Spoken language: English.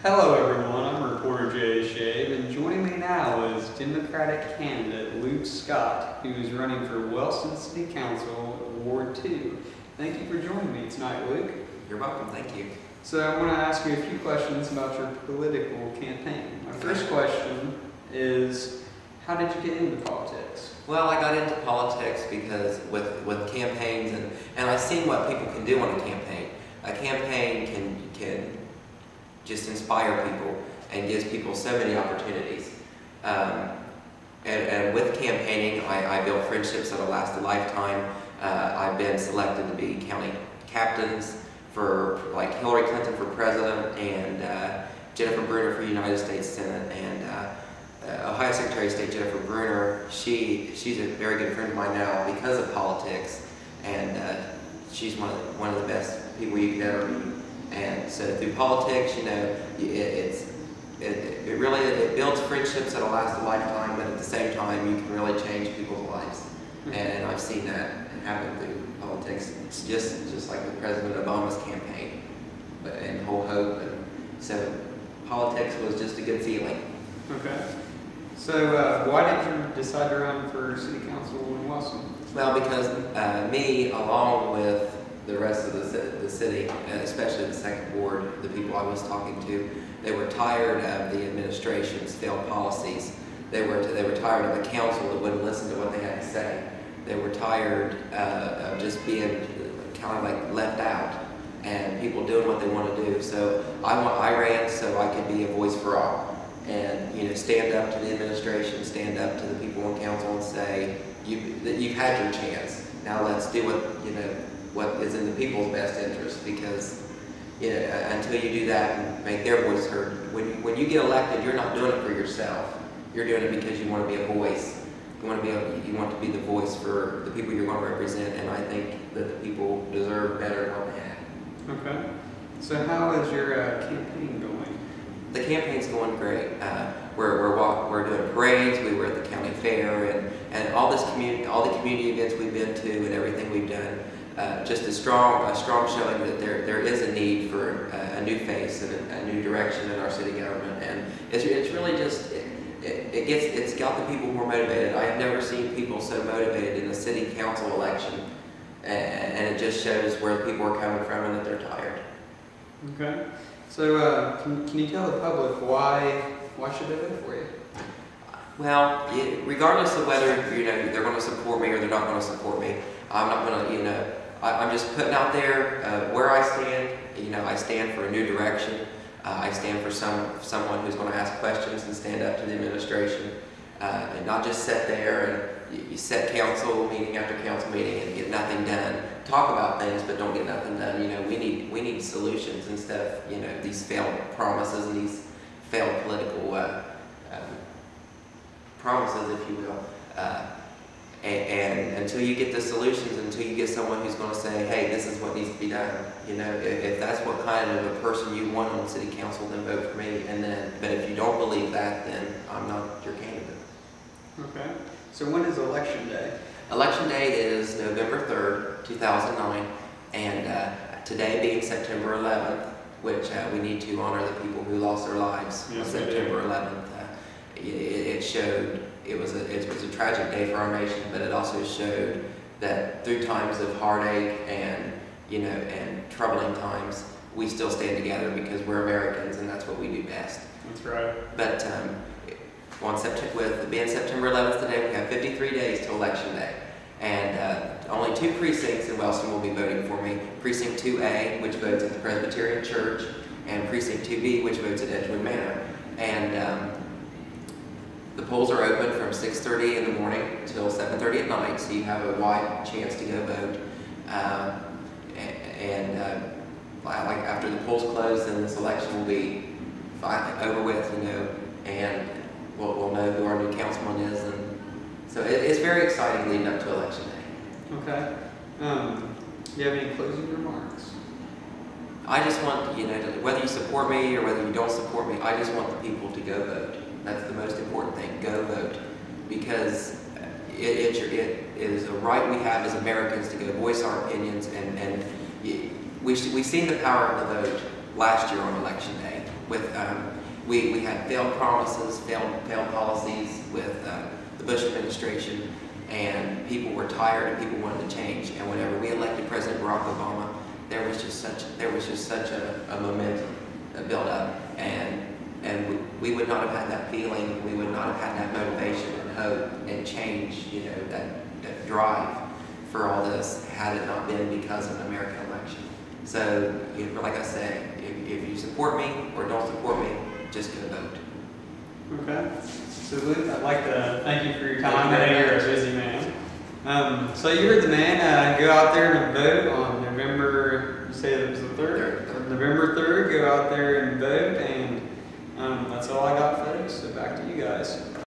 Hello everyone, I'm reporter Jay Shave, and joining me now is Democratic candidate Luke Scott, who is running for Wellston City Council, Ward 2. Thank you for joining me tonight, Luke. You're welcome, thank you. So I want to ask you a few questions about your political campaign. My first question is, how did you get into politics? Well, I got into politics because with campaigns, and I've seen what people can do on a campaign. A campaign can just inspire people and gives people so many opportunities. And with campaigning, I built friendships that'll last a lifetime. I've been selected to be county captains for like Hillary Clinton for president and Jennifer Bruner for United States Senate, and Ohio Secretary of State Jennifer Bruner. She's a very good friend of mine now because of politics, and she's one of the best people you could ever meet. And so through politics, you know, it really builds friendships that'll last a lifetime, but at the same time, you can really change people's lives. And I've seen that happen through politics. It's just like with President Obama's campaign, and Whole Hope. And so politics was just a good feeling. Okay. So why did you decide to run for City Council in Wellston? Well, because me, along with the rest of the city, especially the second ward, the people I was talking to, they were tired of the administration's failed policies. They were tired of a council that wouldn't listen to what they had to say. They were tired of just being kind of like left out and people doing what they want to do. So I ran so I could be a voice for all, and you know, stand up to the administration, stand up to the people on council, and say you've had your chance. Now let's do what is in the people's best interest, because you know, until you do that and make their voice heard, when you get elected, you're not doing it for yourself. You're doing it because you want to be a voice. You want to be the voice for the people you're going to represent, and I think that the people deserve better than what they have. Okay. So how is your campaign going? The campaign's going great. We're doing parades. We were at the county fair, and all the community events we've been to and everything we've done. Just a strong showing that there is a need for a new face and a new direction in our city government, and it's really just it's got the people more motivated. I have never seen people so motivated in a city council election, and it just shows where people are coming from and that they're tired. Okay, so can you tell the public why should they vote for you? Well, regardless of whether they're going to support me or they're not going to support me, I'm not going to I'm just putting out there where I stand. I stand for a new direction. I stand for someone who's going to ask questions and stand up to the administration, and not just sit there and you set council meeting after council meeting and get nothing done. Talk about things, but don't get nothing done. We need solutions instead of these failed promises and these failed political promises, if you will. And until you get the solutions, until you get someone who's going to say, hey, this is what needs to be done. If that's what kind of a person you want on city council, then vote for me. But if you don't believe that, then I'm not your candidate. Okay. So when is election day? Election day is November 3rd, 2009, and today being September 11th, which we need to honor the people who lost their lives on September 11th. It was a tragic day for our nation, but it also showed that through times of heartache and troubling times, we still stand together because we're Americans and that's what we do best. That's right. But with being September 11th today, we have 53 days to election day, and only 2 precincts in Wellston will be voting for me: Precinct 2A, which votes at the Presbyterian Church, and Precinct 2B, which votes at Edgewood Manor. And the polls are open from 6:30 in the morning until 7:30 at night, so you have a wide chance to go vote. Like after the polls close, then this election will be over with, and we'll know who our new councilman is, and so it's very exciting leading up to election day. Okay. Do you have any closing remarks? I just want whether you support me or whether you don't support me, I just want the people to go vote. That's the most important thing. Go vote, because it is a right we have as Americans to go voice our opinions, and we've seen the power of the vote last year on election day. We had failed promises, failed policies with the Bush administration, and people were tired and people wanted to change. And whenever we elected President Barack Obama, there was just such a momentum built up, and we would not have had that feeling, we would not have had that motivation and hope and change, that drive for all this had it not been because of an American election. So, like I say, if you support me or don't support me, just go vote. Okay. So Luke, I'd like to thank you for your time. I know you're a busy man. So you heard the man. Go out there and vote on November, you say it was the 3rd? November 3rd, go out there and vote. And that's all I got, folks. So back to you guys.